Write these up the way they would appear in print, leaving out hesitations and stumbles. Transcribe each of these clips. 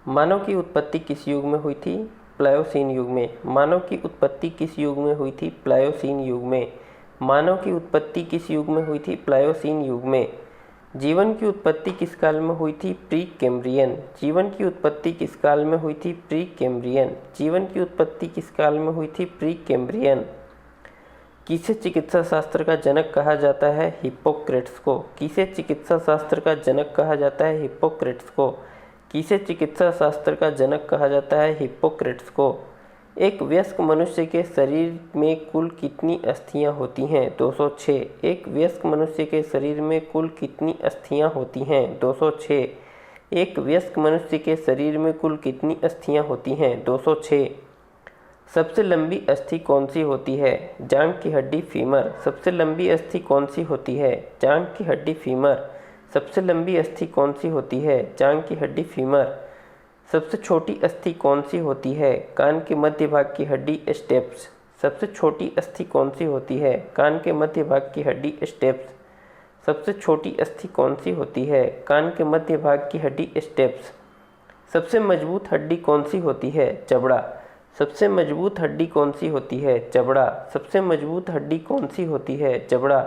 मानव की उत्पत्ति किस युग में हुई थी? प्लायोसीन युग में। मानव की उत्पत्ति किस युग में हुई थी? प्लायोसीन युग में। मानव की उत्पत्ति किस युग में हुई थी? प्लायोसीन युग में। जीवन की उत्पत्ति किस काल में हुई थी? Pre Cambrian. जीवन की उत्पत्ति किस काल में हुई थी? Pre Cambrian. जीवन की उत्पत्ति किस काल में हुई थी? Pre Cambrian. किसे चिकित्सा शास्त्र का जनक कहा जाता है? हिप्पोक्रेट्स को। किसे चिकित्सा शास्त्र का जनक कहा जाता है? हिप्पोक्रेट्स को। किसे चिकित्सा शास्त्र का जनक कहा जाता है? हिप्पोक्रेट्स को। एक वयस्क मनुष्य के शरीर में कुल कितनी अस्थियां होती हैं? 206। एक वयस्क मनुष्य के शरीर में कुल कितनी अस्थियां होती हैं? 206। एक वयस्क मनुष्य के शरीर में कुल कितनी अस्थियां होती हैं? 206। सबसे लंबी अस्थि कौन सी होती है? जांघ की हड्डी फीमर। सबसे लंबी अस्थि कौन सी होती है? जांघ की हड्डी फीमर। सबसे लंबी अस्थि कौन सी होती है? जांघ की हड्डी फीमर। सबसे छोटी अस्थि कौन सी होती है? कान के मध्य भाग की हड्डी स्टेप्स। सबसे छोटी अस्थि कौन सी होती है? कान के मध्य भाग की हड्डी स्टेप्स। सबसे छोटी अस्थि कौन सी होती है? कान के मध्य भाग की हड्डी स्टेप्स। सबसे मजबूत हड्डी कौन सी होती है? जबड़ा। सबसे मजबूत हड्डी कौन सी होती है? जबड़ा। सबसे मजबूत हड्डी कौन सी होती है? जबड़ा।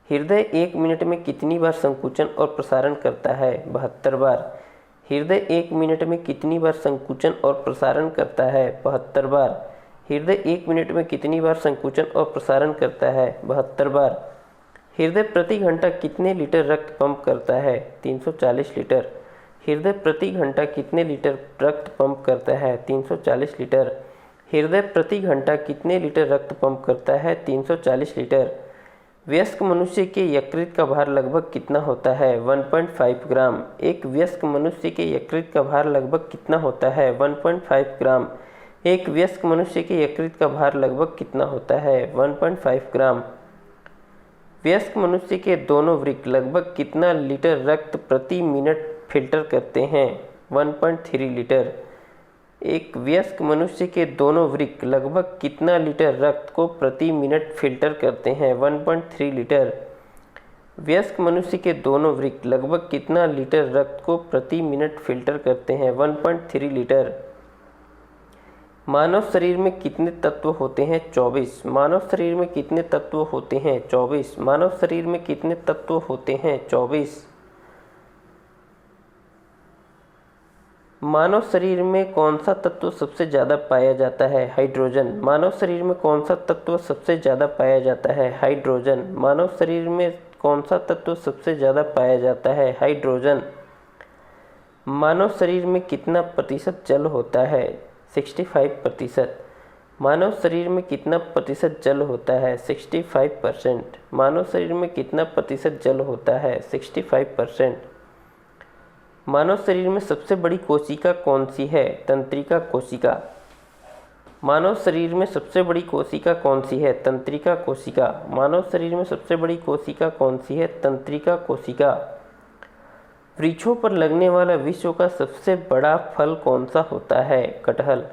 हृदय 1 मिनट में कितनी बार संकुचन और प्रसारण करता है? 72 बार। हृदय 1 मिनट में कितनी बार संकुचन और प्रसारण करता है? 72 बार। हृदय 1 मिनट में कितनी बार संकुचन और प्रसारण करता है? 72 बार। हृदय प्रति घंटा कितने लीटर रक्त पंप करता है? 340 लीटर। हृदय प्रति घंटा कितने लीटर रक्त पंप करता है? 340 लीटर। हृदय प्रति घंटा कितने लीटर रक्त पंप करता है? 340 लीटर। वयस्क मनुष्य के यकृत का भार लगभग कितना होता है? 1.5 ग्राम। एक वयस्क मनुष्य के यकृत का भार लगभग कितना होता है? 1.5 ग्राम। एक वयस्क मनुष्य के यकृत का भार लगभग कितना होता है? 1.5 ग्राम। वयस्क मनुष्य के दोनों वृक्क लगभग कितना लीटर रक्त प्रति मिनट फिल्टर करते हैं? 1.3 लीटर। एक वयस्क मनुष्य के दोनों वृक्क लगभग कितना लीटर रक्त को प्रति मिनट फिल्टर करते हैं? 1.3 लीटर। वयस्क मनुष्य के दोनों वृक्क लगभग कितना लीटर रक्त को प्रति मिनट फिल्टर करते हैं? 1.3 लीटर। मानव शरीर में कितने तत्व होते हैं? 24। मानव शरीर में कितने तत्व होते हैं? 24। मानव शरीर में कितने तत्व होते हैं? 24। मानव शरीर में कौन सा तत्व सबसे ज़्यादा पाया जाता है? हाइड्रोजन। मानव शरीर में कौन सा तत्व सबसे ज़्यादा पाया जाता है? हाइड्रोजन। मानव शरीर में कौन सा तत्व सबसे ज़्यादा पाया जाता है? हाइड्रोजन। मानव शरीर में कितना प्रतिशत जल होता है? 65%। मानव शरीर में कितना प्रतिशत जल होता है? 65%। मानव शरीर में कितना प्रतिशत जल होता है? 65%। मानव शरीर में सबसे बड़ी कोशिका कौन सी है? तंत्रिका कोशिका। मानव शरीर में सबसे बड़ी कोशिका कौन सी है? तंत्रिका कोशिका। मानव शरीर में सबसे बड़ी कोशिका कौन सी है? तंत्रिका कोशिका। वृक्षों पर लगने वाला विश्व का सबसे बड़ा फल कौन सा होता है? कटहल।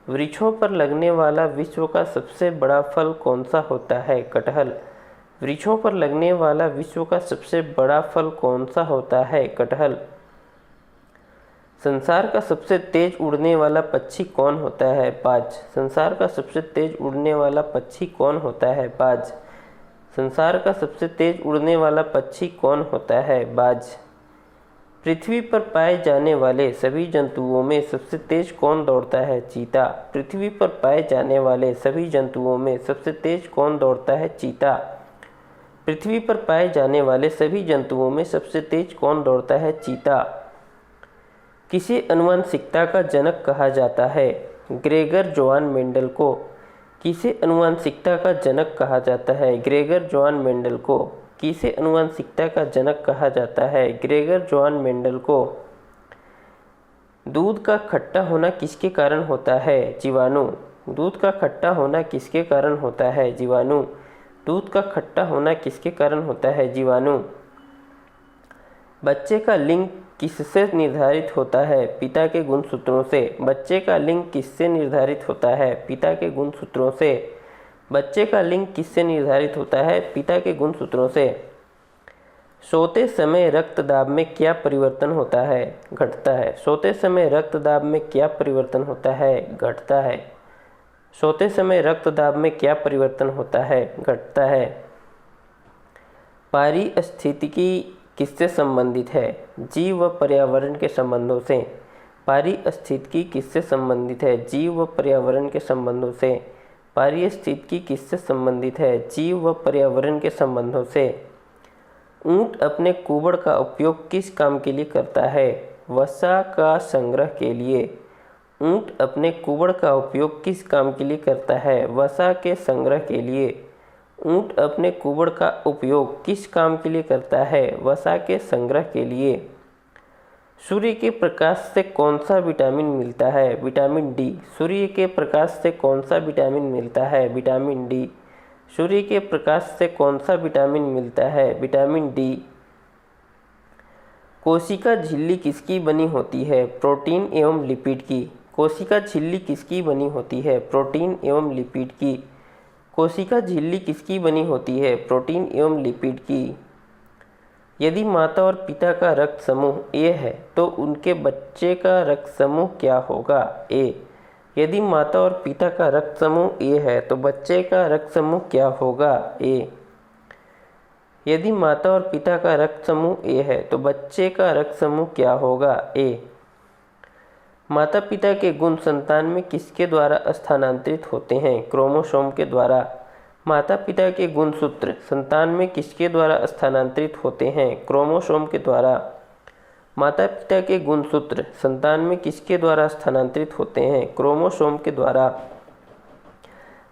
वृक्षों पर लगने वाला विश्व का सबसे बड़ा फल कौन सा होता है? कटहल। वृक्षों पर लगने वाला विश्व का सबसे बड़ा फल कौन सा होता है? कटहल। संसार का सबसे तेज उड़ने वाला पक्षी कौन होता है? बाज। संसार का सबसे तेज उड़ने वाला पक्षी कौन होता है? बाज। संसार का सबसे तेज उड़ने वाला पक्षी कौन होता है? बाज। पृथ्वी पर पाए जाने वाले सभी जंतुओं में सबसे तेज कौन दौड़ता है? चीता। पृथ्वी पर पाए जाने वाले सभी जंतुओं में सबसे तेज कौन दौड़ता है? चीता। पृथ्वी पर पाए जाने वाले सभी जंतुओं में सबसे तेज कौन दौड़ता है? चीता। किसे अनुवांशिकता का जनक कहा जाता है? ग्रेगर जोहान मेंडल को। किसे अनुवांशिकता का जनक कहा जाता है? ग्रेगर जोहान मेंडल को। किसे अनुवांशिकता का जनक कहा जाता है? ग्रेगर जोहान मेंडल को। दूध का खट्टा होना किसके कारण होता है? जीवाणु। दूध का खट्टा होना किसके कारण होता है? जीवाणु। दूध का खट्टा होना किसके कारण होता है? जीवाणु। बच्चे का लिंग किससे निर्धारित होता है? पिता के गुणसूत्रों से। बच्चे का लिंग किससे निर्धारित होता है? पिता के गुणसूत्रों से। बच्चे का लिंग किससे निर्धारित होता है? पिता के गुणसूत्रों से। सोते समय रक्त दाब में क्या परिवर्तन होता है? घटता है। सोते समय रक्त दाब में क्या परिवर्तन होता है? घटता है। सोते समय रक्त दाब में क्या परिवर्तन होता है? घटता है। पारिस्थितिकी किससे संबंधित है? जीव व पर्यावरण के संबंधों से। पारिस्थितिकी किससे संबंधित है? जीव व पर्यावरण के संबंधों से। पारिस्थितिकी किससे संबंधित है? जीव व पर्यावरण के संबंधों से। ऊंट अपने कुबड़ का उपयोग किस काम के लिए करता है? वसा का संग्रह के लिए। ऊंट अपने कुबड़ का उपयोग किस काम के लिए करता है? वसा के संग्रह के लिए। ऊंट अपने कुबड़ का उपयोग किस काम के लिए करता है? वसा के संग्रह के लिए। सूर्य के प्रकाश से कौन सा विटामिन मिलता है? Vitamin D. सूर्य के प्रकाश से कौन सा विटामिन मिलता है? Vitamin D. सूर्य के प्रकाश से कौन सा विटामिन मिलता है? Vitamin D. कोशिका झिल्ली किसकी बनी होती है? प्रोटीन एवं लिपिड की। कोशिका झिल्ली किसकी बनी होती है? प्रोटीन एवं लिपिड की। कोशिका झिल्ली किसकी बनी होती है? प्रोटीन एवं लिपिड की। यदि माता और पिता का रक्त समूह ए है तो उनके बच्चे का रक्त समूह क्या होगा? ए। यदि माता और पिता का रक्त समूह ए है तो बच्चे का रक्त समूह क्या होगा? ए। यदि माता और पिता का रक्त समूह ए है तो बच्चे का रक्त समूह क्या होगा? ए। माता पिता के गुण संतान में किसके द्वारा स्थानांतरित होते हैं? क्रोमोसोम के द्वारा। माता पिता के गुणसूत्र संतान में किसके द्वारा स्थानांतरित होते हैं? क्रोमोसोम के द्वारा। माता पिता के गुणसूत्र संतान में किसके द्वारा स्थानांतरित होते हैं? क्रोमोसोम के द्वारा।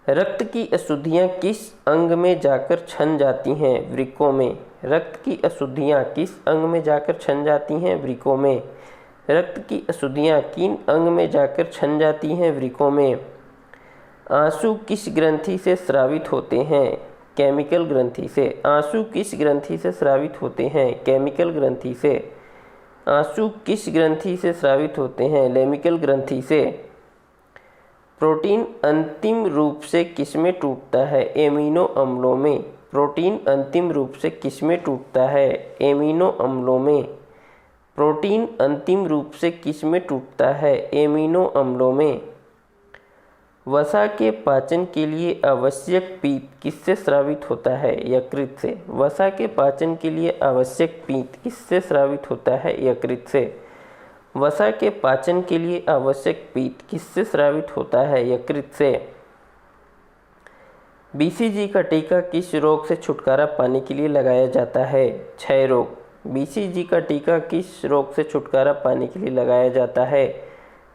रक्त की अशुद्धियाँ किस अंग में जाकर छन जाती हैं? वृक्कों में। रक्त की अशुद्धियाँ किस अंग में जाकर छन जाती हैं? वृक्कों में। रक्त की अशुद्धियाँ किन अंग में जाकर छन जाती हैं? वृक्कों में। आंसू किस ग्रंथि से स्रावित होते हैं? केमिकल ग्रंथि से। आंसू किस ग्रंथि से स्रावित होते हैं? केमिकल ग्रंथि से। आंसू किस ग्रंथि से स्रावित होते हैं? लेमिकल ग्रंथि से। प्रोटीन अंतिम रूप से किसमें टूटता है? एमिनो अम्लों में। प्रोटीन अंतिम रूप से किसमें टूटता है? एमिनो अम्लों में। प्रोटीन अंतिम रूप से किसमें टूटता है? एमिनो अम्लों में। वसा के पाचन के लिए आवश्यक पीत किससे स्रावित होता है? यकृत से। वसा के पाचन के लिए आवश्यक पीत किससे स्रावित होता है? यकृत से। वसा के पाचन के लिए आवश्यक पीत किससे स्रावित होता है? यकृत से। बीसीजी का टीका किस रोग से छुटकारा पाने के लिए लगाया जाता है? क्षय रोग। बीसीजी का टीका किस रोग से छुटकारा पाने के लिए लगाया जाता है?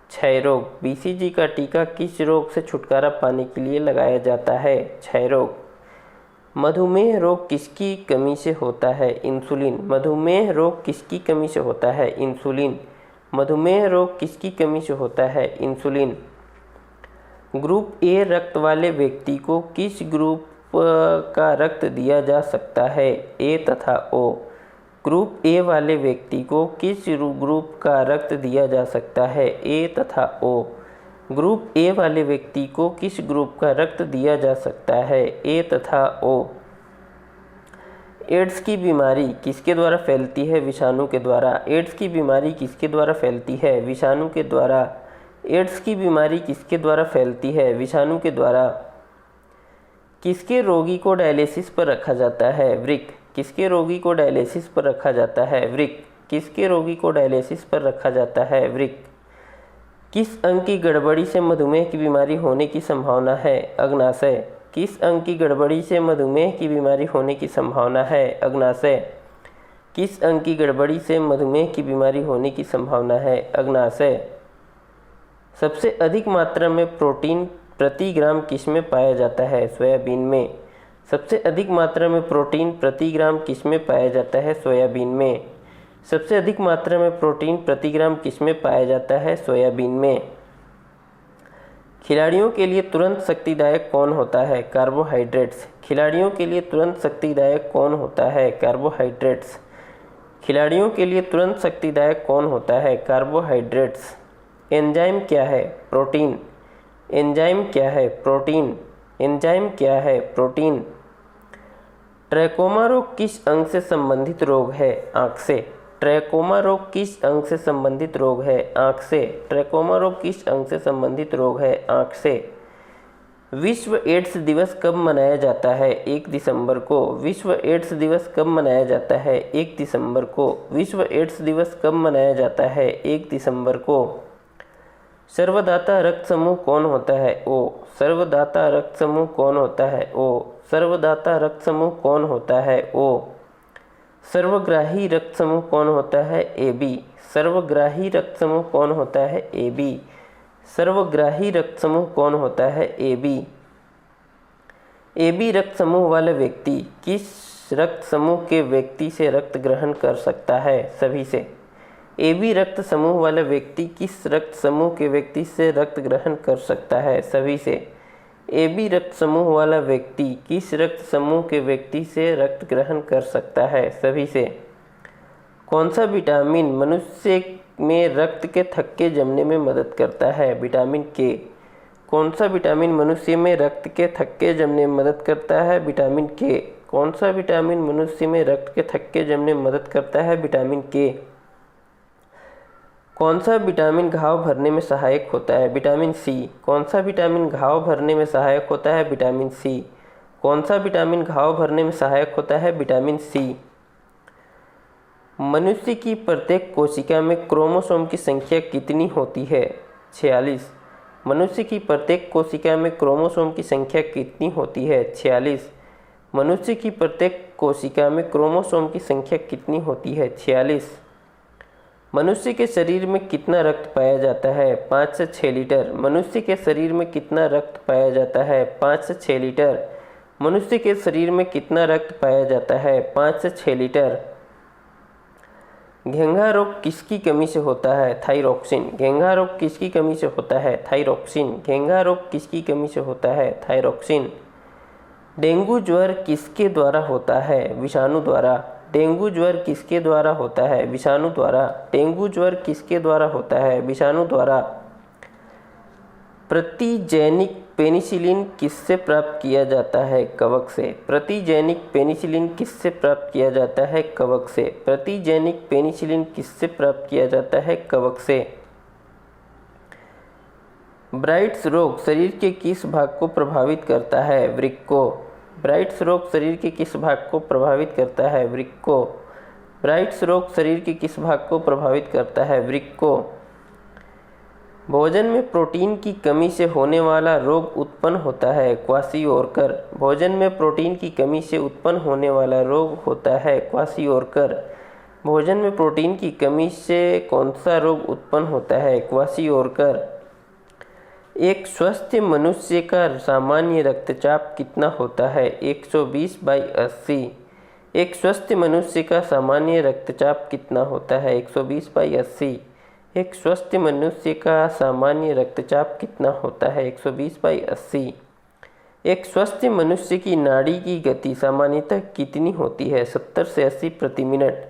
क्षय रोग। बीसीजी का टीका किस रोग से छुटकारा पाने के लिए लगाया जाता है? क्षय रोग। मधुमेह रोग किसकी कमी से होता है? इंसुलिन। मधुमेह रोग किसकी कमी से होता है? इंसुलिन। मधुमेह रोग किसकी कमी से होता है? इंसुलिन। ग्रुप ए रक्त वाले व्यक्ति को किस ग्रुप का रक्त दिया जा सकता है? ए तथा ओ। ग्रुप ए वाले व्यक्ति को किस ग्रुप का रक्त दिया जा सकता है? ए तथा ओ। ग्रुप ए वाले व्यक्ति को किस ग्रुप का रक्त दिया जा सकता है? ए तथा ओ। एड्स की बीमारी किसके द्वारा फैलती है? विषाणु के द्वारा। एड्स की बीमारी किसके द्वारा फैलती है? विषाणु के द्वारा। एड्स की बीमारी किसके द्वारा फैलती है? विषाणु के द्वारा। किसके रोगी को डायलिसिस पर रखा जाता है? वृक्क। किसके रोगी को डायलिसिस पर रखा जाता है? वृक्क। किसके रोगी को डायलिसिस पर रखा जाता है? वृक्क। किस अंग की गड़बड़ी से मधुमेह की बीमारी होने की संभावना है? अग्नाशय। किस अंग की गड़बड़ी से मधुमेह की बीमारी होने की संभावना है? अग्नाशय। किस अंग की गड़बड़ी से मधुमेह की बीमारी होने की संभावना है? अग्नाशय। सबसे अधिक मात्रा में प्रोटीन प्रति ग्राम किसमें पाया जाता है? सोयाबीन में। सबसे अधिक मात्रा में प्रोटीन प्रति ग्राम किसमें पाया जाता है? सोयाबीन में। सबसे अधिक मात्रा में प्रोटीन प्रति ग्राम किसमें पाया जाता है? सोयाबीन में। खिलाड़ियों के लिए तुरंत शक्तिदायक कौन होता है? कार्बोहाइड्रेट्स। खिलाड़ियों के लिए तुरंत शक्तिदायक कौन होता है? कार्बोहाइड्रेट्स। खिलाड़ियों के लिए तुरंत शक्तिदायक कौन होता है? कार्बोहाइड्रेट्स। एंजाइम क्या है? प्रोटीन। एंजाइम क्या है? प्रोटीन। एंजाइम क्या है? प्रोटीन। ट्रैकोमा रोग किस अंग से संबंधित रोग है? आँख से। ट्रैकोमा रोग किस अंग से संबंधित रोग है? आँख से। ट्रैकोमा रोग किस अंग से संबंधित रोग है? आँख से। विश्व एड्स दिवस कब मनाया जाता है? 1 दिसंबर को। विश्व एड्स दिवस कब मनाया जाता है? 1 दिसंबर को। विश्व एड्स दिवस कब मनाया जाता है? 1 दिसंबर को। सर्वदाता रक्त समूह कौन होता है? ओ। सर्वदाता रक्त समूह कौन होता है? ओ। सर्वदाता रक्त समूह कौन होता है? ओ। सर्वग्राही रक्त समूह कौन होता है? A B. सर्वग्राही रक्त समूह कौन होता है? A B. सर्वग्राही रक्त समूह कौन होता है? A B. ए बी रक्त समूह वाला व्यक्ति किस रक्त समूह के व्यक्ति से रक्त ग्रहण कर सकता है? सभी से। ए बी रक्त समूह वाला व्यक्ति किस रक्त समूह के व्यक्ति से रक्त ग्रहण कर सकता है? सभी से। ए बी रक्त समूह वाला व्यक्ति किस रक्त समूह के व्यक्ति से रक्त ग्रहण कर सकता है? सभी से। कौन सा विटामिन मनुष्य में रक्त के थक्के जमने में मदद करता है? विटामिन के। कौन सा विटामिन मनुष्य में रक्त के थक्के जमने में मदद करता है? विटामिन के। कौन सा विटामिन मनुष्य में रक्त के थक्के जमने में मदद करता है? विटामिन के। कौन सा विटामिन घाव भरने में सहायक होता है? Vitamin C. कौन सा विटामिन घाव भरने में सहायक होता है? Vitamin C. कौन सा विटामिन घाव भरने में सहायक होता है? Vitamin C. मनुष्य की प्रत्येक कोशिका में क्रोमोसोम की संख्या कितनी होती है? 46। मनुष्य की प्रत्येक कोशिका में क्रोमोसोम की संख्या कितनी होती है? 46। मनुष्य की प्रत्येक कोशिका में क्रोमोसोम की संख्या कितनी होती है? 46। मनुष्य के शरीर में कितना रक्त पाया जाता है? 5 से 6 लीटर। मनुष्य के शरीर में कितना रक्त पाया जाता है? 5 से 6 लीटर। मनुष्य के शरीर में कितना रक्त पाया जाता है? 5 से 6 लीटर। घेंघा रोग किसकी कमी से होता है? थाइरोक्सिन। घेंघा रोग किसकी कमी से होता है? थाइरोक्सिन। घेंघा रोग किसकी कमी से होता है? थाइरोक्सिन। डेंगू ज्वर किसके द्वारा होता है? विषाणु द्वारा। डेंगू ज्वर किसके द्वारा होता है? विषाणु द्वारा। डेंगू ज्वर किसके द्वारा होता है? विषाणु द्वारा। प्रतिजैनिक पेनिसिलिन किससे प्राप्त किया जाता है? कवक से। प्रतिजैनिक पेनिसिलिन किससे प्राप्त किया जाता है? कवक से। प्रतिजैनिक पेनिसिलिन किससे प्राप्त किया जाता है? कवक से। ब्राइट्स रोग शरीर के किस भाग को प्रभावित करता है? वृक्क को। ब्राइट्स रोग शरीर के किस भाग को प्रभावित करता है? वृक्क को। ब्राइट्स रोग शरीर के किस भाग को प्रभावित करता है? वृक्क को। भोजन में प्रोटीन की कमी से होने वाला रोग उत्पन्न होता है? क्वाशियोरकर। भोजन में प्रोटीन की कमी से उत्पन्न होने वाला रोग होता है? क्वाशियोरकर। भोजन में प्रोटीन की कमी से कौन सा रोग उत्पन्न होता है? क्वाशियोरकर। एक स्वस्थ मनुष्य का सामान्य रक्तचाप कितना होता है? 120/80। एक स्वस्थ मनुष्य का सामान्य रक्तचाप कितना होता है? 120/80। एक स्वस्थ मनुष्य का सामान्य रक्तचाप कितना होता है? 120/80। एक स्वस्थ मनुष्य की नाड़ी की गति सामान्यतः कितनी होती है? 70 से 80 प्रति मिनट।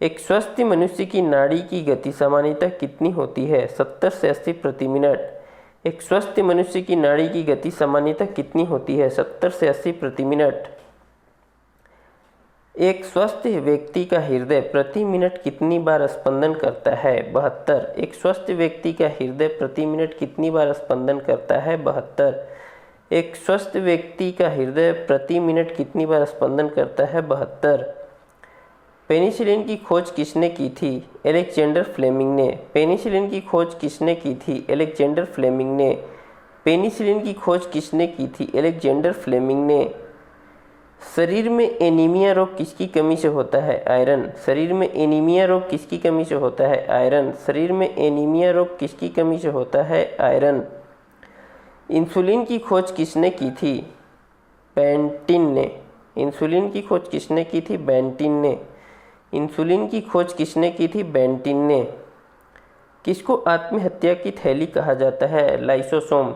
एक स्वस्थ मनुष्य की नाड़ी की गति सामान्यतः कितनी होती है? 70 से 80 प्रति मिनट। एक स्वस्थ मनुष्य की नाड़ी की गति सामान्यतः कितनी होती है? 70 से 80 प्रति मिनट। एक स्वस्थ व्यक्ति का हृदय प्रति मिनट कितनी बार स्पंदन करता है? 72। एक स्वस्थ व्यक्ति का हृदय प्रति मिनट कितनी बार स्पंदन करता है? 72। एक स्वस्थ व्यक्ति का हृदय प्रति मिनट कितनी बार स्पंदन करता है? 72। पेनिसिलिन की खोज किसने की थी? अलेक्जेंडर फ्लेमिंग ने। पेनिसिलिन की खोज किसने की थी? अलेक्जेंडर फ्लेमिंग ने। पेनिसिलिन की खोज किसने की थी? अलेक्जेंडर फ्लेमिंग ने। शरीर में एनीमिया रोग किसकी कमी से होता है? आयरन। शरीर में एनीमिया रोग किसकी कमी से होता है? आयरन। शरीर में एनीमिया रोग किसकी कमी से होता है? आयरन। इंसुलिन की खोज किसने की थी? बेंटिन ने। इंसुलिन की खोज किसने की थी? बेंटिन ने। इंसुलिन की खोज किसने की थी? बेंटिन ने। किसको आत्महत्या की थैली कहा जाता है? लाइसोसोम।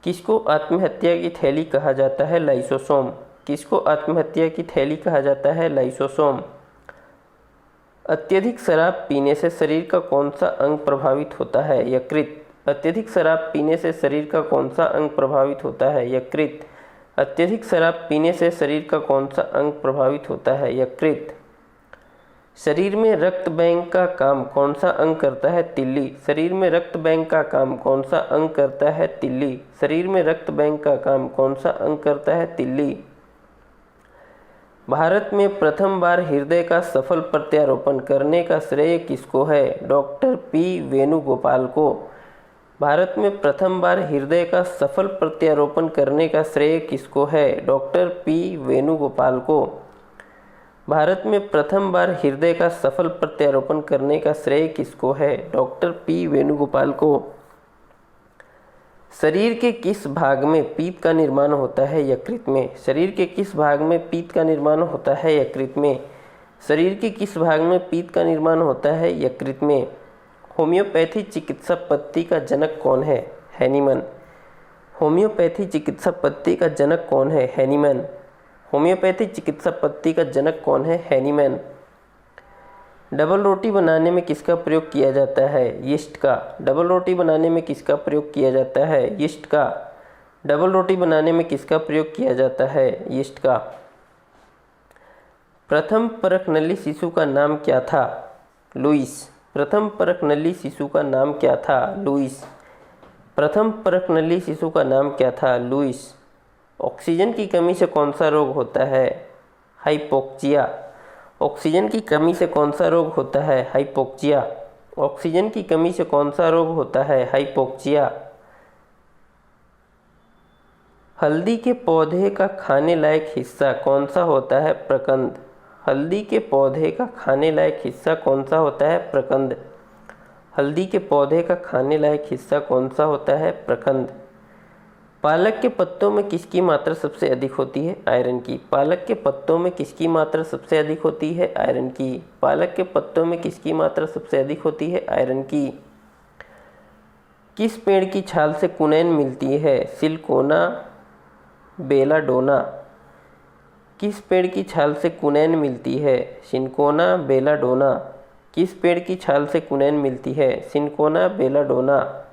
किसको आत्महत्या की थैली कहा जाता है? लाइसोसोम। किसको आत्महत्या की थैली कहा जाता है? लाइसोसोम। अत्यधिक शराब पीने से शरीर का कौन सा अंग प्रभावित होता है? यकृत। अत्यधिक शराब पीने से शरीर का कौन सा अंग प्रभावित होता है? यकृत। अत्यधिक शराब पीने से शरीर का कौन सा अंग प्रभावित होता है? यकृत। शरीर में रक्त बैंक का काम कौन सा अंग करता है? तिल्ली। शरीर में रक्त बैंक का काम कौन सा अंग करता है? तिल्ली। शरीर में रक्त बैंक का काम कौन सा अंग करता है? तिल्ली। भारत में प्रथम बार हृदय का सफल प्रत्यारोपण करने का श्रेय किसको है? डॉक्टर पी वेणुगोपाल को। भारत में प्रथम बार हृदय का सफल प्रत्यारोपण करने का श्रेय किसको है? डॉक्टर पी वेणुगोपाल को। भारत में प्रथम बार हृदय का सफल प्रत्यारोपण करने का श्रेय किसको है? डॉक्टर पी वेणुगोपाल को। शरीर के किस भाग में पीत का निर्माण होता है? यकृत में। शरीर के किस भाग में पीत का निर्माण होता है? यकृत में। शरीर के किस भाग में पीत का निर्माण होता है? यकृत में। होम्योपैथी चिकित्सा पद्धति का जनक कौन है? हैनीमैन। होम्योपैथी चिकित्सा पद्धति का जनक कौन है? हैनीमैन। होम्योपैथी चिकित्सा पद्धति का जनक कौन है? हैनीमैन। डबल रोटी बनाने में किसका प्रयोग किया जाता है? यीस्ट का। डबल रोटी बनाने में किसका प्रयोग किया जाता है? यीस्ट का। डबल रोटी बनाने में किसका प्रयोग किया जाता है? यीस्ट का। प्रथम परखनली शिशु का नाम क्या था? लुईस। प्रथम परखनली शिशु का नाम क्या था? लुईस। प्रथम परखनली शिशु का नाम क्या था? लुईस। ऑक्सीजन की कमी से कौन सा रोग होता है? हाइपोक्सिया। ऑक्सीजन की कमी से कौन सा रोग होता है? हाइपोक्सिया। ऑक्सीजन की कमी से कौन सा रोग होता है? हाइपोक्सिया। हल्दी के पौधे का खाने लायक हिस्सा कौन सा होता है? प्रकंद। हल्दी के पौधे का खाने लायक हिस्सा कौन सा होता है? प्रकंद। हल्दी के पौधे का खाने लायक हिस्सा कौन सा होता है? प्रकंद। पालक के पत्तों में किसकी मात्रा सबसे अधिक होती है? आयरन की। पालक के पत्तों में किसकी मात्रा सबसे अधिक होती है? आयरन की। पालक के पत्तों में किसकी मात्रा सबसे अधिक होती है? आयरन की। किस पेड़ की छाल से कुनैन मिलती है? सिलिकोना बेलाडोना। किस पेड़ की छाल से कुनैन मिलती है? सिलिकोना बेलाडोना। किस पेड़ की छाल से कुनैन मिलती है? सिलिकोना बेलाडोना।